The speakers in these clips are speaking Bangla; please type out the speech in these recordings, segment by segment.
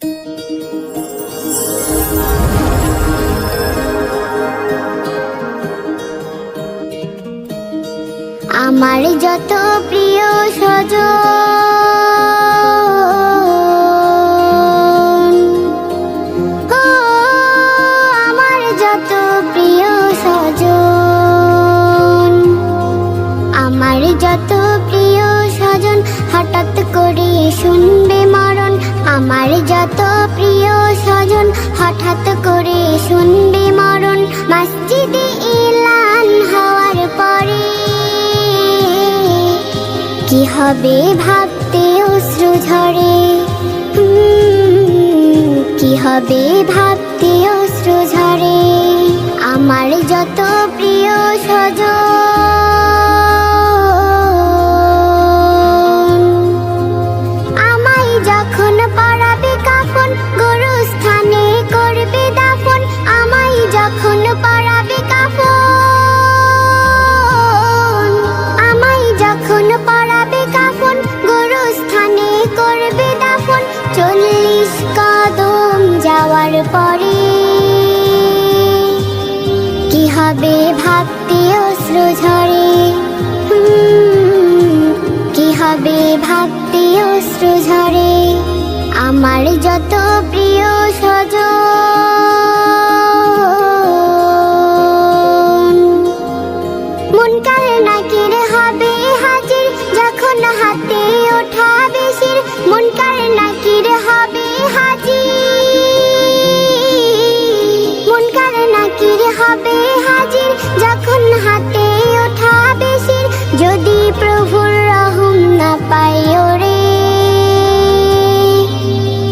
আমার যত প্রিয় স্বজন, ও আমার যত প্রিয় স্বজন, আমার যত প্রিয় স্বজন হঠাৎ করে শুনবে মরণ। আমার যত প্রিয় স্বজন হঠাৎ করে শুনবে মরণ। মসজিদে এলান হওয়ার পরে কি হবে ভাবতে অশ্রু ঝরে, কি হবে ভাবতে অশ্রু ঝরে। আমার যত প্রিয় স্বজন, আমায় যখন পরাবে কাফন গোরস্থানে করবে দাফন। আমায় যখন পরাবে কাফন, আমায় যখন পরাবে কাফন গোরস্থানে করবে দাফন। 40 কদম যাওয়ার পরে কি হবে ভাবতে অশ্রু ঝরে, কি হবে ভাবতে অশ্রু ঝরে। আমার যত প্রিয় স্বজন, মুনকার নাকির হবে হাজির যখন হাতে ওঠা বেশির। মুনকার নাকির হবে হাজির, মুনকার নাকির হবে হাজির যখন হাতে ওঠা বেশির। যদি প্রভুর রহম না পাই ওরে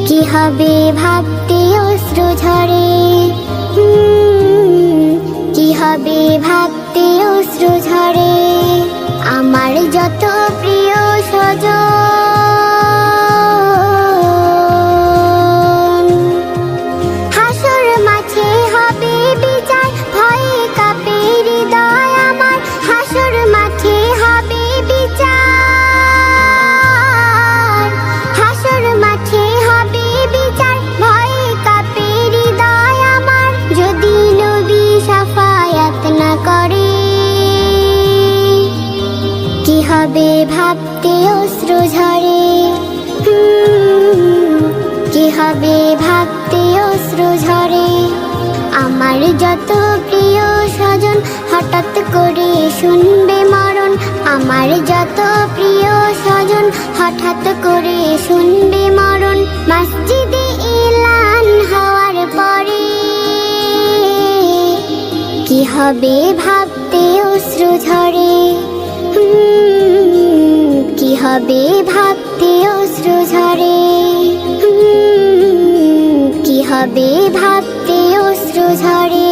কি হবে ভাবতে অশ্রু ঝরে, কি হবে ভাবতে অশ্রু ঝরে। আমার যত প্রিয় স্বজন, হাসর মাঝে হবে বিচার ভয়ে কাঁপে হৃদয় আমার। হাসর মাঝে হবে বিচার, হাসর মাঝে হবে বিচার ভয়ে কাঁপে হৃদয় আমার। যদি নবী শাফায়াত না করে কি হবে ভাবতে অশ্রু ঝরে, কি হবে ভাবতে অশ্রু ঝরে। আমার যত প্রিয় স্বজন হঠাৎ করে শুনবে মরণ। আমার যত প্রিয় স্বজন হঠাৎ করে শুনবে মরণ। মসজিদে এলান হওয়ার পরে কি হবে ভাবতে অশ্রু ঝরে, কি হবে ভাবতে অশ্রু ঝরে, কি হবে ভাবতে অশ্রু ঝরে।